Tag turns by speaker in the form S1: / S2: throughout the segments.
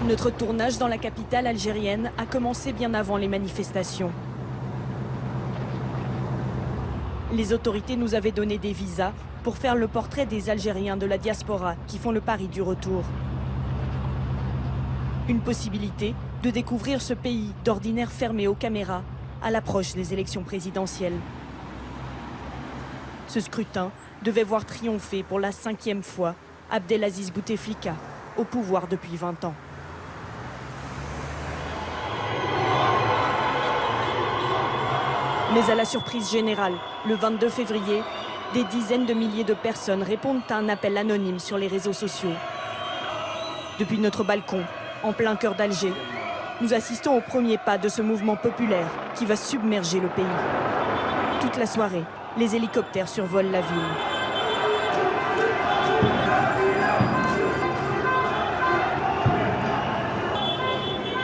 S1: Notre tournage dans la capitale algérienne a commencé bien avant les manifestations. Les autorités nous avaient donné des visas pour faire le portrait des Algériens de la diaspora qui font le pari du retour. Une possibilité de découvrir ce pays d'ordinaire fermé aux caméras à l'approche des élections présidentielles. Ce scrutin devait voir triompher pour la 5e fois Abdelaziz Bouteflika, au pouvoir depuis 20 ans. Mais à la surprise générale, le 22 février, des dizaines de milliers de personnes répondent à un appel anonyme sur les réseaux sociaux. Depuis notre balcon, en plein cœur d'Alger, nous assistons au premier pas de ce mouvement populaire qui va submerger le pays. Toute la soirée, les hélicoptères survolent la ville.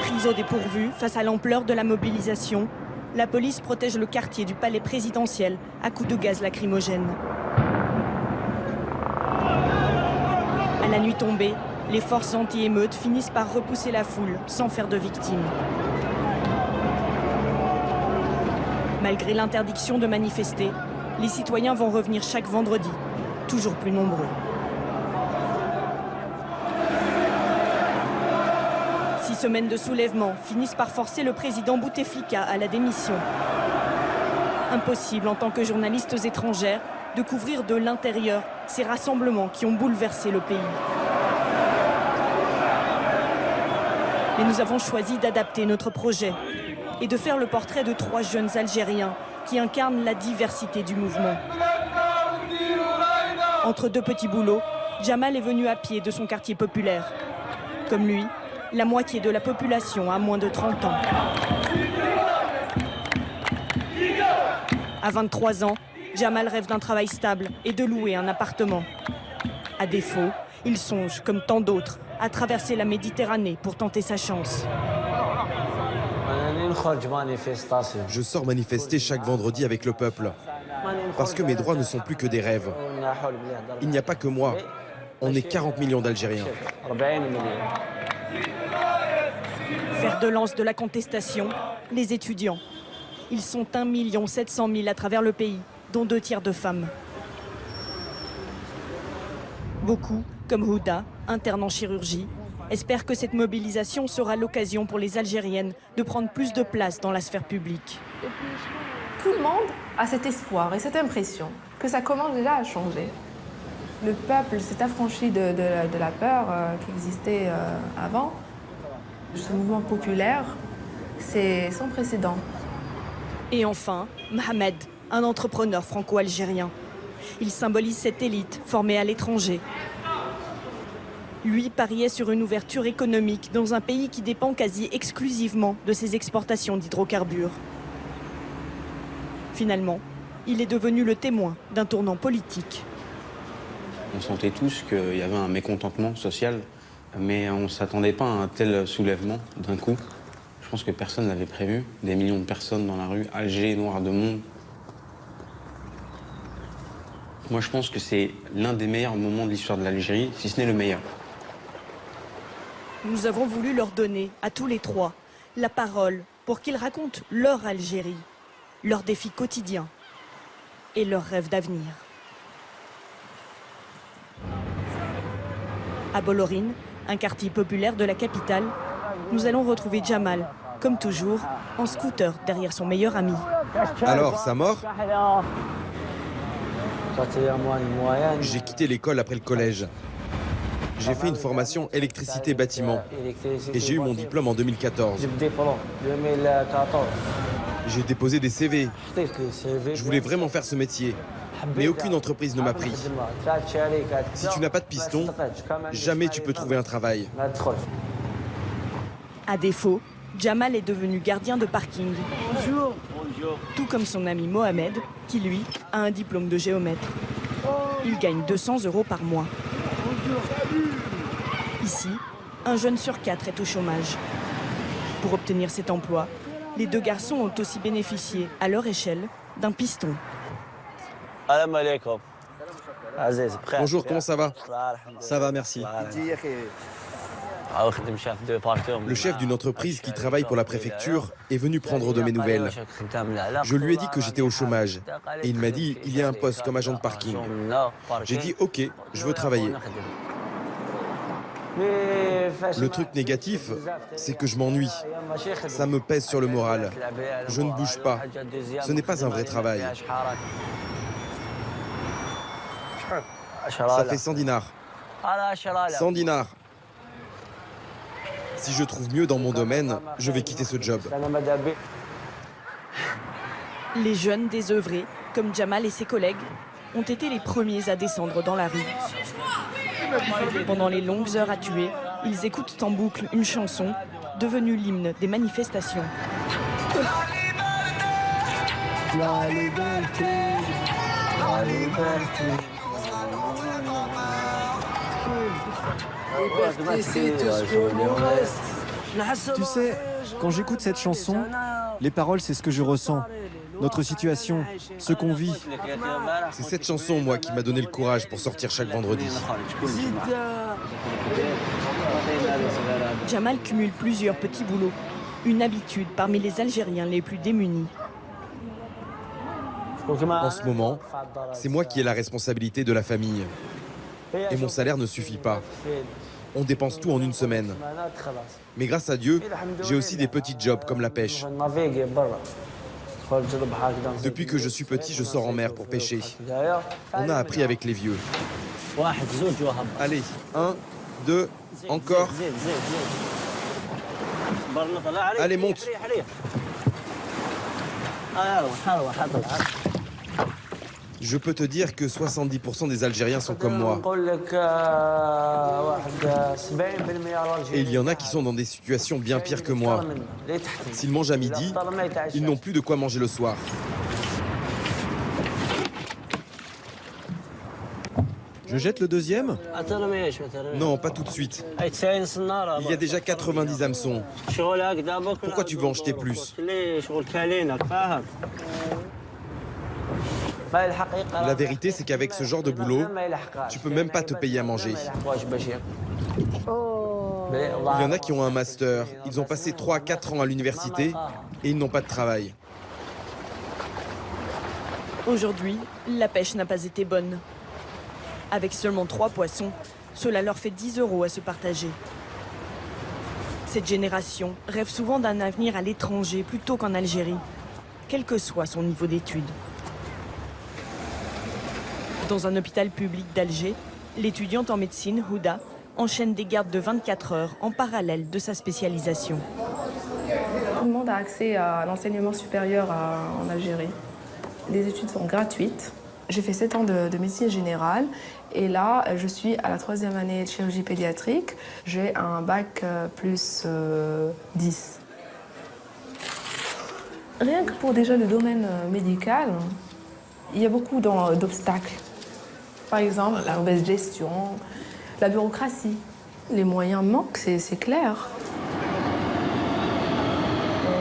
S1: Prise au dépourvu face à l'ampleur de la mobilisation, la police protège le quartier du palais présidentiel à coups de gaz lacrymogène. À la nuit tombée, les forces anti-émeutes finissent par repousser la foule sans faire de victimes. Malgré l'interdiction de manifester, les citoyens vont revenir chaque vendredi, toujours plus nombreux. 6 semaines de soulèvement finissent par forcer le président Bouteflika à la démission. Impossible en tant que journalistes étrangères de couvrir de l'intérieur ces rassemblements qui ont bouleversé le pays. Mais nous avons choisi d'adapter notre projet et de faire le portrait de 3 jeunes Algériens qui incarnent la diversité du mouvement. Entre 2 petits boulots, Jamal est venu à pied de son quartier populaire. Comme lui, la moitié de la population a moins de 30 ans. À 23 ans, Jamal rêve d'un travail stable et de louer un appartement. À défaut, il songe, comme tant d'autres, à traverser la Méditerranée pour tenter sa chance.
S2: Je sors manifester chaque vendredi avec le peuple, parce que mes droits ne sont plus que des rêves. Il n'y a pas que moi, on est 40 millions d'Algériens.
S1: Fer de lance de la contestation, les étudiants. Ils sont 1 700 000 à travers le pays, dont 2 tiers de femmes. Beaucoup, comme Houda, interne en chirurgie, espèrent que cette mobilisation sera l'occasion pour les Algériennes de prendre plus de place dans la sphère publique.
S3: Tout le monde a cet espoir et cette impression que ça commence déjà à changer. Le peuple s'est affranchi de la peur qui existait avant. Ce mouvement populaire, c'est sans précédent.
S1: Et enfin, Mohamed, un entrepreneur franco-algérien. Il symbolise cette élite formée à l'étranger. Lui pariait sur une ouverture économique dans un pays qui dépend quasi exclusivement de ses exportations d'hydrocarbures. Finalement, il est devenu le témoin d'un tournant politique.
S4: On sentait tous qu'il y avait un mécontentement social, mais on ne s'attendait pas à un tel soulèvement d'un coup. Je pense que personne ne l'avait prévu. Des millions de personnes dans la rue, Alger, noir de monde. Moi, je pense que c'est l'un des meilleurs moments de l'histoire de l'Algérie, si ce n'est le meilleur.
S1: Nous avons voulu leur donner, à tous les 3, la parole pour qu'ils racontent leur Algérie, leurs défis quotidiens et leurs rêves d'avenir. À Bolorine, un quartier populaire de la capitale, nous allons retrouver Jamal, comme toujours, en scooter derrière son meilleur ami.
S2: Alors, ça mord ? J'ai quitté l'école après le collège. J'ai fait une formation électricité-bâtiment et j'ai eu mon diplôme en 2014. J'ai déposé des CV. Je voulais vraiment faire ce métier, mais aucune entreprise ne m'a pris. Si tu n'as pas de piston, jamais tu peux trouver un travail.
S1: À défaut, Jamal est devenu gardien de parking.
S5: Bonjour.
S1: Tout comme son ami Mohamed, qui lui a un diplôme de géomètre. Il gagne 200 € par mois. Ici, un jeune sur 4 est au chômage. Pour obtenir cet emploi, les 2 garçons ont aussi bénéficié, à leur échelle, d'un piston.
S2: Bonjour, comment ça va ?
S6: Ça va, merci.
S2: Le chef d'une entreprise qui travaille pour la préfecture est venu prendre de mes nouvelles. Je lui ai dit que j'étais au chômage et il m'a dit il y a un poste comme agent de parking. J'ai dit ok, je veux travailler. Le truc négatif, c'est que je m'ennuie. Ça me pèse sur le moral. Je ne bouge pas. Ce n'est pas un vrai travail. Ça fait 100 dinars. 100 dinars. Si je trouve mieux dans mon domaine, je vais quitter ce job.
S1: Les jeunes désœuvrés, comme Jamal et ses collègues, ont été les premiers à descendre dans la rue. Pendant les longues heures à tuer, ils écoutent en boucle une chanson devenue l'hymne des manifestations.
S5: La liberté, la liberté. Liberté, c'est tout ce que nous reste.
S6: Tu sais, quand j'écoute cette chanson, les paroles, c'est ce que je ressens. Notre situation, ce qu'on vit.
S2: C'est cette chanson, moi, qui m'a donné le courage pour sortir chaque vendredi.
S1: Jamal cumule plusieurs petits boulots, une habitude parmi les Algériens les plus démunis.
S2: En ce moment, c'est moi qui ai la responsabilité de la famille. Et mon salaire ne suffit pas. On dépense tout en une semaine. Mais grâce à Dieu, j'ai aussi des petits jobs comme la pêche. Depuis que je suis petit, je sors en mer pour pêcher. On a appris avec les vieux. Allez, 1, 2, encore. Allez, monte. Je peux te dire que 70% des Algériens sont comme moi. Et il y en a qui sont dans des situations bien pires que moi. S'ils mangent à midi, ils n'ont plus de quoi manger le soir.
S6: Je jette le deuxième?
S2: Non, pas tout de suite. Il y a déjà 90 hameçons. Pourquoi tu veux en jeter plus? La vérité, c'est qu'avec ce genre de boulot, tu peux même pas te payer à manger. Il y en a qui ont un master, ils ont passé 3 à 4 ans à l'université et ils n'ont pas de travail.
S1: Aujourd'hui, la pêche n'a pas été bonne. Avec seulement 3 poissons, cela leur fait 10 € à se partager. Cette génération rêve souvent d'un avenir à l'étranger plutôt qu'en Algérie, quel que soit son niveau d'études. Dans un hôpital public d'Alger, l'étudiante en médecine, Houda, enchaîne des gardes de 24 heures en parallèle de sa spécialisation.
S3: Tout le monde a accès à l'enseignement supérieur en Algérie. Les études sont gratuites. J'ai fait 7 ans de médecine générale et là, je suis à la 3e année de chirurgie pédiatrique. J'ai un bac plus 10. Rien que pour déjà le domaine médical, il y a beaucoup d'obstacles. Par exemple, la mauvaise gestion, la bureaucratie. Les moyens manquent, c'est clair.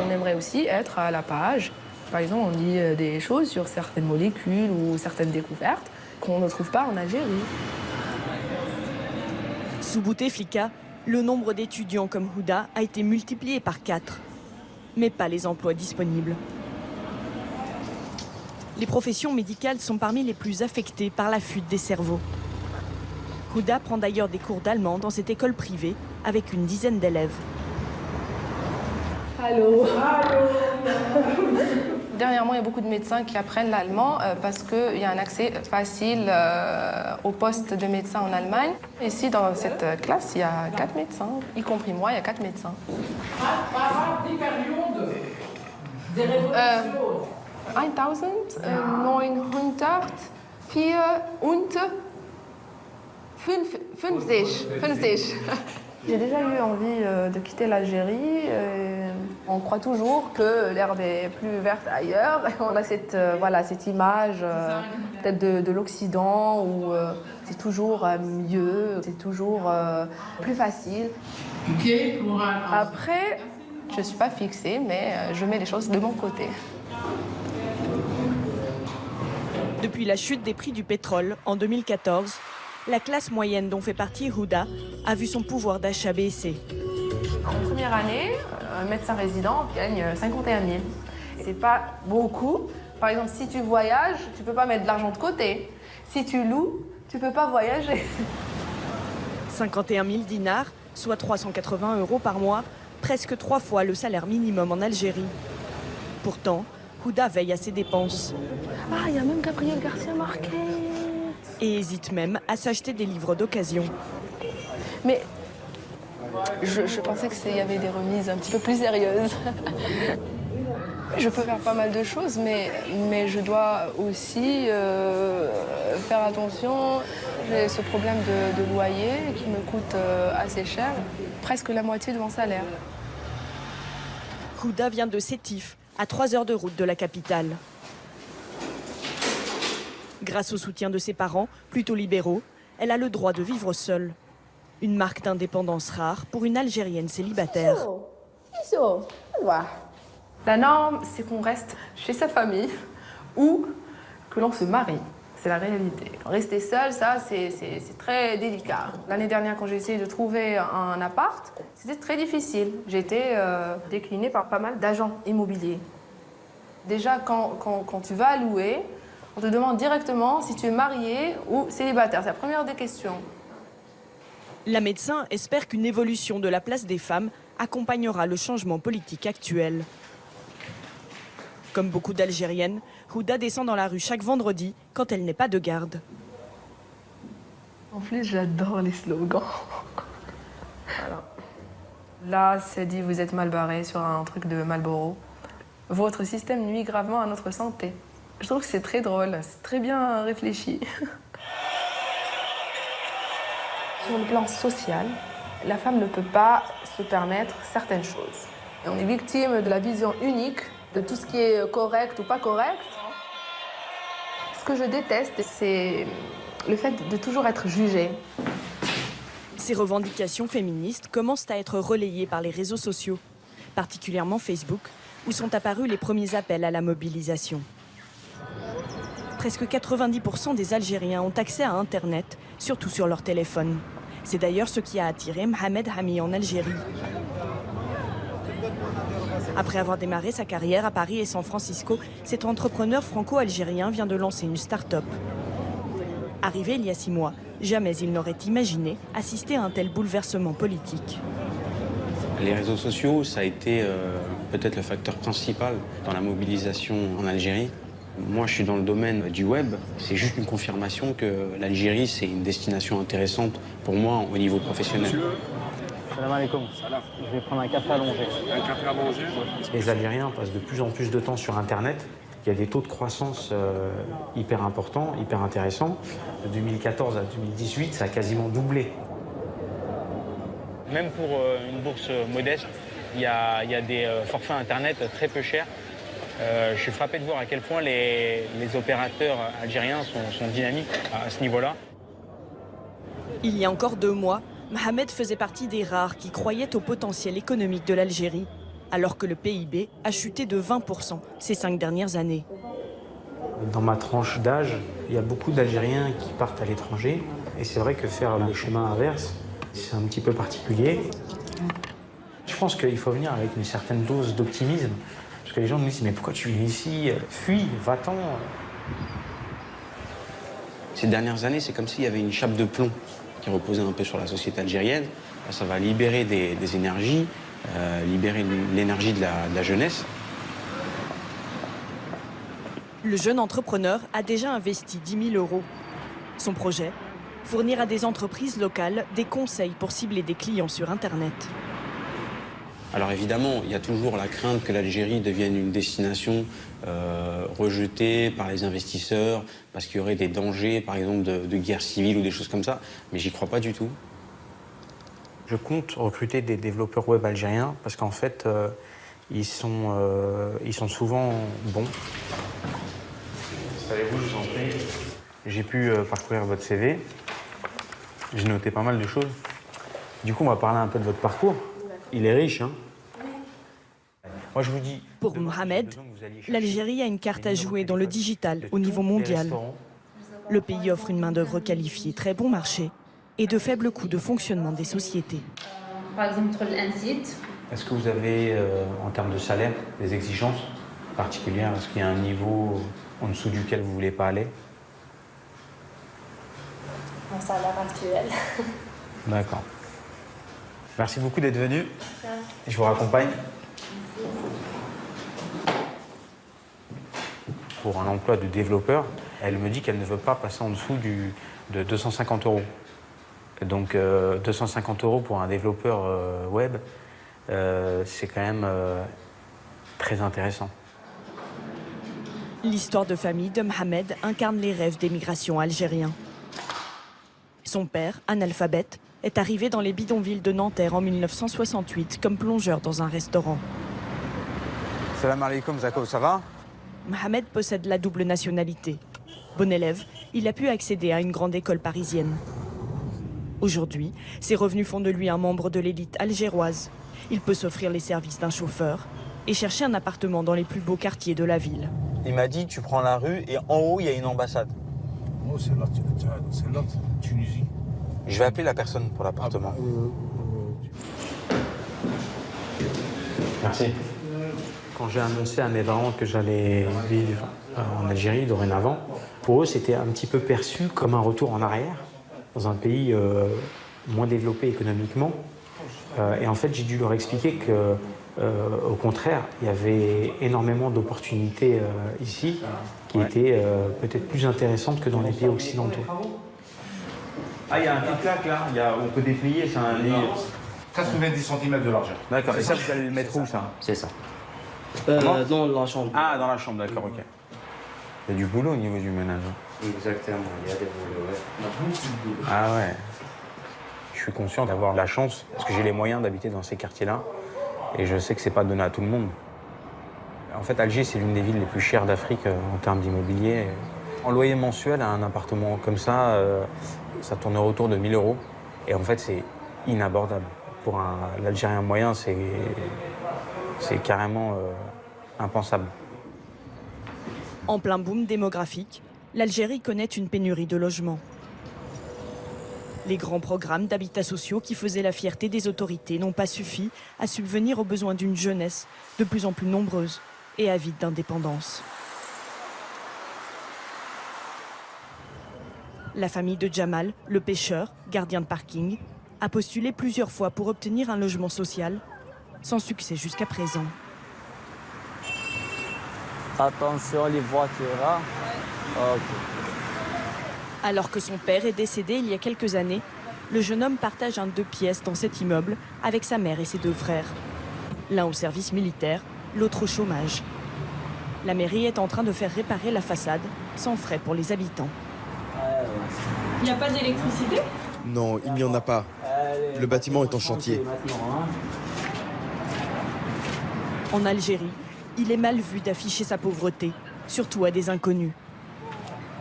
S3: On aimerait aussi être à la page. Par exemple, on dit des choses sur certaines molécules ou certaines découvertes qu'on ne trouve pas en Algérie.
S1: Sous Bouteflika, le nombre d'étudiants comme Houda a été multiplié par 4, mais pas les emplois disponibles. Les professions médicales sont parmi les plus affectées par la fuite des cerveaux. Houda prend d'ailleurs des cours d'allemand dans cette école privée avec une dizaine d'élèves.
S3: Allô. Dernièrement, il y a beaucoup de médecins qui apprennent l'allemand parce qu'il y a un accès facile au poste de médecin en Allemagne. Ici, dans cette classe, il y a 4 médecins, y compris moi, il y a 4 médecins. 1954. J'ai déjà eu envie de quitter l'Algérie. On croit toujours que l'herbe est plus verte ailleurs. On a cette image peut-être de l'Occident où c'est toujours mieux, c'est toujours plus facile. Après, je ne suis pas fixée, mais je mets les choses de mon côté.
S1: Depuis la chute des prix du pétrole en 2014, la classe moyenne dont fait partie Houda a vu son pouvoir d'achat baisser.
S3: En première année, un médecin résident gagne 51 000. C'est pas beaucoup. Par exemple, si tu voyages, tu peux pas mettre de l'argent de côté. Si tu loues, tu peux pas voyager.
S1: 51 000 dinars, soit 380 € par mois, presque 3 fois le salaire minimum en Algérie. Pourtant, Houda veille à ses dépenses.
S3: Ah, il y a même Gabriel Garcia Marquez.
S1: Et hésite même à s'acheter des livres d'occasion.
S3: Mais je pensais qu'il y avait des remises un petit peu plus sérieuses. Je peux faire pas mal de choses, mais je dois aussi faire attention. J'ai ce problème de loyer qui me coûte assez cher, presque la moitié de mon salaire.
S1: Houda vient de Sétif, à 3 heures de route de la capitale. Grâce au soutien de ses parents, plutôt libéraux, elle a le droit de vivre seule. Une marque d'indépendance rare pour une Algérienne célibataire.
S3: La norme, c'est qu'on reste chez sa famille ou que l'on se marie. C'est la réalité. Rester seul, ça, c'est très délicat. L'année dernière, quand j'ai essayé de trouver un appart, c'était très difficile. J'ai été déclinée par pas mal d'agents immobiliers. Déjà, quand tu vas louer, on te demande directement si tu es marié ou célibataire. C'est la première des questions.
S1: La médecin espère qu'une évolution de la place des femmes accompagnera le changement politique actuel. Comme beaucoup d'Algériennes, Houda descend dans la rue chaque vendredi quand elle n'est pas de garde.
S3: En plus, j'adore les slogans. Voilà. Là, c'est dit, vous êtes mal barré sur un truc de Marlboro. Votre système nuit gravement à notre santé. Je trouve que c'est très drôle, c'est très bien réfléchi. Sur le plan social, la femme ne peut pas se permettre certaines choses. Et on est victime de la vision unique de tout ce qui est correct ou pas correct. Ce que je déteste, c'est le fait de toujours être jugée.
S1: Ces revendications féministes commencent à être relayées par les réseaux sociaux, particulièrement Facebook, où sont apparus les premiers appels à la mobilisation. Presque 90% des Algériens ont accès à Internet, surtout sur leur téléphone. C'est d'ailleurs ce qui a attiré Mohamed Hami en Algérie. Après avoir démarré sa carrière à Paris et San Francisco, cet entrepreneur franco-algérien vient de lancer une start-up. Arrivé il y a 6 mois, jamais il n'aurait imaginé assister à un tel bouleversement politique.
S4: Les réseaux sociaux, ça a été peut-être le facteur principal dans la mobilisation en Algérie. Moi, je suis dans le domaine du web. C'est juste une confirmation que l'Algérie, c'est une destination intéressante pour moi au niveau professionnel.
S7: Salam alaikum. Je vais prendre un café allongé.
S8: Un café allongé.
S4: Les Algériens passent de plus en plus de temps sur Internet. Il y a des taux de croissance hyper importants, hyper intéressants. De 2014 à 2018, ça a quasiment doublé.
S7: Même pour une bourse modeste, il y a des forfaits Internet très peu chers. Je suis frappé de voir à quel point les opérateurs algériens sont dynamiques à ce niveau-là.
S1: Il y a encore 2 mois, Mohamed faisait partie des rares qui croyaient au potentiel économique de l'Algérie, alors que le PIB a chuté de 20% ces 5 dernières années.
S4: Dans ma tranche d'âge, il y a beaucoup d'Algériens qui partent à l'étranger. Et c'est vrai que faire le chemin inverse, c'est un petit peu particulier. Je pense qu'il faut venir avec une certaine dose d'optimisme. Parce que les gens me disent « Mais pourquoi tu viens ici? Fuis, va-t'en » Ces dernières années, c'est comme s'il y avait une chape de plomb qui reposait un peu sur la société algérienne. Ça va libérer des énergies, libérer l'énergie de la jeunesse.
S1: Le jeune entrepreneur a déjà investi 10 000 €. Son projet, fournir à des entreprises locales des conseils pour cibler des clients sur Internet.
S4: Alors évidemment, il y a toujours la crainte que l'Algérie devienne une destination rejetée par les investisseurs, parce qu'il y aurait des dangers, par exemple, de guerre civile ou des choses comme ça, mais j'y crois pas du tout. Je compte recruter des développeurs web algériens, parce qu'en fait, ils sont souvent bons. Savez-vous, je vous en prie. J'ai pu parcourir votre CV, j'ai noté pas mal de choses. Du coup, on va parler un peu de votre parcours. Il est riche, hein? Moi, je vous dis...
S1: Pour Mohamed, l'Algérie a une carte à jouer dans le digital au niveau mondial. Le pays offre une main-d'œuvre qualifiée, très bon marché et de faibles coûts de fonctionnement des sociétés.
S8: Par exemple, site.
S4: Est-ce que vous avez, en termes de salaire, des exigences particulières? Est-ce qu'il y a un niveau en dessous duquel vous ne voulez pas aller?
S8: Mon salaire actuel.
S4: D'accord. Merci beaucoup d'être venu. Je vous raccompagne. Pour un emploi de développeur, elle me dit qu'elle ne veut pas passer en dessous de 250 €. Donc 250 € pour un développeur web, c'est quand même très intéressant.
S1: L'histoire de famille de Mohamed incarne les rêves des migrations algériens. Son père, analphabète, est arrivé dans les bidonvilles de Nanterre en 1968 comme plongeur dans un restaurant.
S4: Salam alaikum, Zako, ça va?
S1: Mohamed possède la double nationalité. Bon élève, il a pu accéder à une grande école parisienne. Aujourd'hui, ses revenus font de lui un membre de l'élite algéroise. Il peut s'offrir les services d'un chauffeur et chercher un appartement dans les plus beaux quartiers de la ville.
S4: Il m'a dit, tu prends la rue et en haut, il y a une ambassade.
S9: Oh, c'est là, Tunisie.
S4: Je vais appeler la personne pour l'appartement. Merci. Quand j'ai annoncé à mes parents que j'allais vivre en Algérie dorénavant, pour eux, c'était un petit peu perçu comme un retour en arrière, dans un pays moins développé économiquement. Et en fait, j'ai dû leur expliquer que, au contraire, il y avait énormément d'opportunités ici qui étaient peut-être plus intéressantes que dans les pays occidentaux. Ah, il y a un petit plaque là, on peut déplier, c'est un lit.
S9: 90 cm de largeur.
S4: D'accord, et ça, vous allez le mettre où ça?
S5: C'est ça. Dans la chambre.
S4: Ah, dans la chambre, d'accord, ok. Il y a du boulot au niveau du ménage.
S5: Exactement, il y a des boulots, ouais. On a beaucoup de boulot.
S4: Ah ouais. Je suis conscient d'avoir la chance, parce que j'ai les moyens d'habiter dans ces quartiers-là, et je sais que c'est pas donné à tout le monde. En fait, Alger, c'est l'une des villes les plus chères d'Afrique en termes d'immobilier. En loyer mensuel, un appartement comme ça, ça tourne autour de 1 000 €. Et en fait, c'est inabordable. Pour l'Algérien moyen, c'est carrément impensable.
S1: En plein boom démographique, l'Algérie connaît une pénurie de logements. Les grands programmes d'habitat sociaux qui faisaient la fierté des autorités n'ont pas suffi à subvenir aux besoins d'une jeunesse de plus en plus nombreuse et avide d'indépendance. La famille de Jamal, le pêcheur, gardien de parking, a postulé plusieurs fois pour obtenir un logement social, sans succès jusqu'à présent.
S5: Attention les voitures, hein. Ok.
S1: Alors que son père est décédé il y a quelques années, le jeune homme partage un 2 pièces dans cet immeuble avec sa mère et ses 2 frères. L'un au service militaire, l'autre au chômage. La mairie est en train de faire réparer la façade, sans frais pour les habitants.
S8: Il n'y a pas d'électricité?
S2: Non, il n'y en a pas. Le bâtiment est en chantier.
S1: En Algérie, il est mal vu d'afficher sa pauvreté, surtout à des inconnus.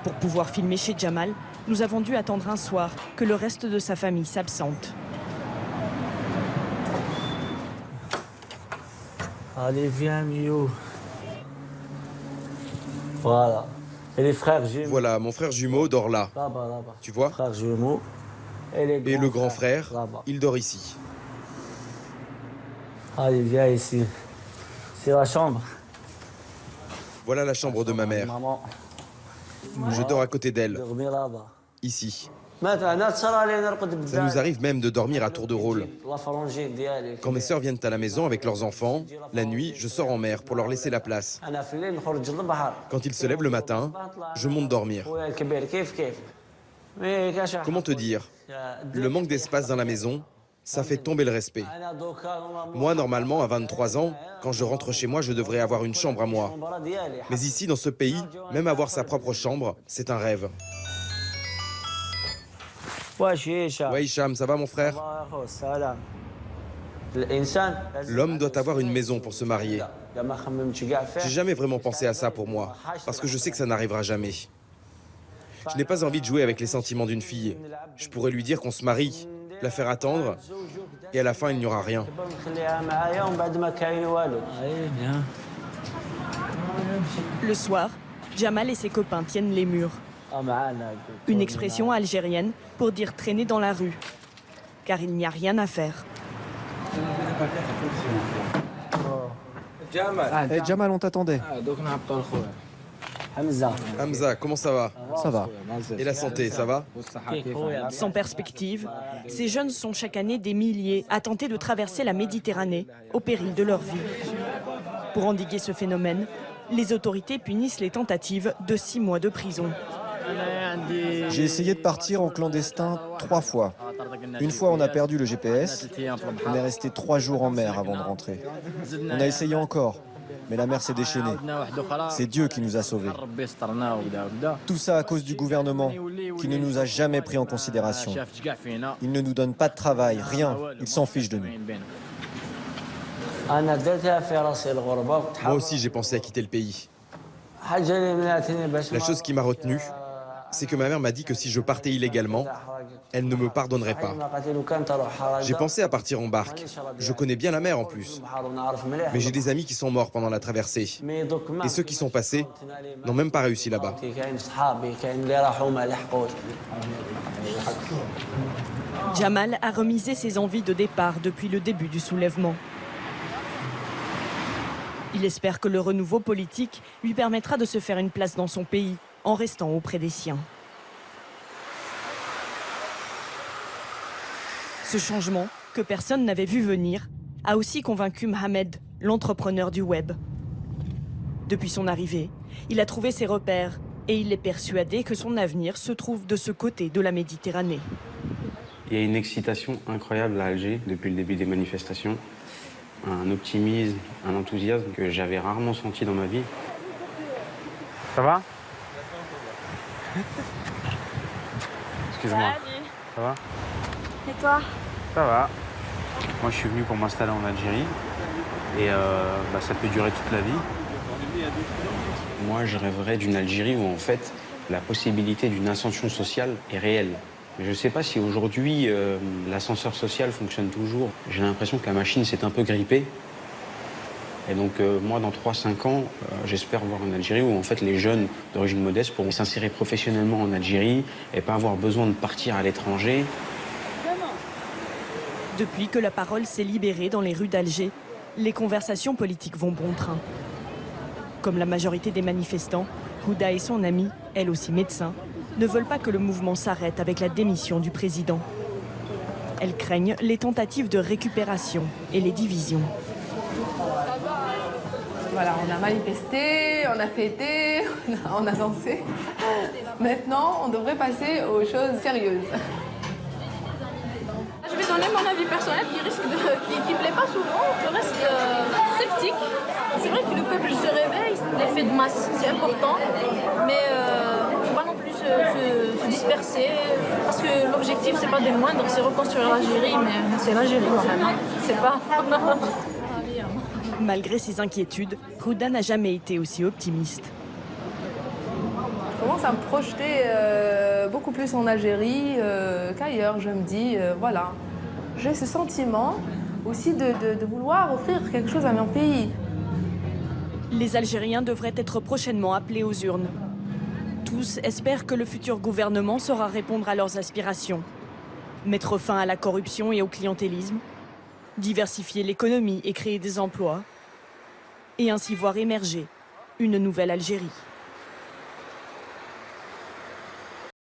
S1: Pour pouvoir filmer chez Jamal, nous avons dû attendre un soir que le reste de sa famille s'absente.
S5: Allez, viens, Mio. Voilà. Et les frères jumeaux.
S2: Voilà, mon frère jumeau dort là.
S5: Là-bas, là-bas.
S2: Tu vois?
S5: Frères jumeaux. Et
S2: le grand frère,
S5: là-bas.
S2: il dort ici.
S5: Allez, viens ici. C'est la chambre.
S2: Voilà la chambre de ma mère.
S5: Maman.
S2: Je dors à côté d'elle,
S5: Dormir là-bas.
S2: ici.
S5: Ça
S2: Ça nous arrive même de dormir à tour de rôle. Quand mes sœurs viennent à la maison avec leurs enfants, la nuit, je sors en mer pour leur laisser la place. Quand ils se lèvent le matin, je monte dormir. Comment te dire? Le manque d'espace dans la maison, ça fait tomber le respect. Moi, normalement, à 23 ans, quand je rentre chez moi, je devrais avoir une chambre à moi. Mais ici, dans ce pays, même avoir sa propre chambre, c'est un rêve. Ouais, Hicham, ça va mon frère? L'homme doit avoir une maison pour se marier. J'ai jamais vraiment pensé à ça pour moi, parce que je sais que ça n'arrivera jamais. Je n'ai pas envie de jouer avec les sentiments d'une fille. Je pourrais lui dire qu'on se marie, la faire attendre, et à la fin, il n'y aura rien.
S1: Le soir, Jamal et ses copains tiennent les murs. Une expression algérienne pour dire traîner dans la rue, car il n'y a rien à faire.
S6: Hey, Jamal, on t'attendait.
S2: Hamza, comment ça va?
S6: Ça va.
S2: Et la santé, ça va?
S1: Sans perspective, ces jeunes sont chaque année des milliers à tenter de traverser la Méditerranée au péril de leur vie. Pour endiguer ce phénomène, les autorités punissent les tentatives de 6 mois de prison.
S6: J'ai essayé de partir en clandestin 3 fois. Une fois, on a perdu le GPS. On est resté 3 jours en mer avant de rentrer. On a essayé encore, mais la mer s'est déchaînée. C'est Dieu qui nous a sauvés. Tout ça à cause du gouvernement, qui ne nous a jamais pris en considération. Il ne nous donne pas de travail, rien. Il s'en fiche de nous.
S2: Moi aussi, j'ai pensé à quitter le pays. La chose qui m'a retenu, c'est que ma mère m'a dit que si je partais illégalement, elle ne me pardonnerait pas. J'ai pensé à partir en barque. Je connais bien la mer en plus. Mais j'ai des amis qui sont morts pendant la traversée. Et ceux qui sont passés n'ont même pas réussi là-bas.
S1: Jamal a remisé ses envies de départ depuis le début du soulèvement. Il espère que le renouveau politique lui permettra de se faire une place dans son pays en restant auprès des siens. Ce changement, que personne n'avait vu venir, a aussi convaincu Mohamed, l'entrepreneur du web. Depuis son arrivée, il a trouvé ses repères et il est persuadé que son avenir se trouve de ce côté de la Méditerranée.
S4: Il y a une excitation incroyable à Alger depuis le début des manifestations. Un optimisme, un enthousiasme que j'avais rarement senti dans ma vie.
S7: Ça va? Excuse-moi. Ça va?
S8: Et toi?
S7: Ça va. Moi, je suis venu pour m'installer en Algérie. Et ça peut durer toute la vie.
S4: Moi, je rêverais d'une Algérie où, en fait, la possibilité d'une ascension sociale est réelle. Je ne sais pas si aujourd'hui, l'ascenseur social fonctionne toujours. J'ai l'impression que la machine s'est un peu grippée. Et donc, moi, dans 3-5 ans, j'espère voir une Algérie où, en fait, les jeunes d'origine modeste pourront s'insérer professionnellement en Algérie et pas avoir besoin de partir à l'étranger.
S1: Depuis que la parole s'est libérée dans les rues d'Alger, les conversations politiques vont bon train. Comme la majorité des manifestants, Houda et son amie, elle aussi médecin, ne veulent pas que le mouvement s'arrête avec la démission du président. Elles craignent les tentatives de récupération et les divisions.
S3: Voilà, on a manifesté, on a fêté, on a dansé. Maintenant, on devrait passer aux choses sérieuses.
S8: Je vais donner mon avis personnel qui ne plaît pas souvent. Je reste sceptique. C'est vrai que le peuple se réveille, l'effet de masse, c'est important. Mais il ne faut pas non plus se disperser. Parce que l'objectif, c'est pas des moindres, c'est reconstruire l'Algérie. Mais c'est l'Algérie quand même. C'est pas...
S1: Malgré ses inquiétudes, Houda n'a jamais été aussi optimiste.
S3: Je commence à me projeter beaucoup plus en Algérie qu'ailleurs. Je me dis, voilà, j'ai ce sentiment aussi de vouloir offrir quelque chose à mon pays.
S1: Les Algériens devraient être prochainement appelés aux urnes. Tous espèrent que le futur gouvernement saura répondre à leurs aspirations. Mettre fin à la corruption et au clientélisme, diversifier l'économie et créer des emplois, et ainsi voir émerger une nouvelle Algérie.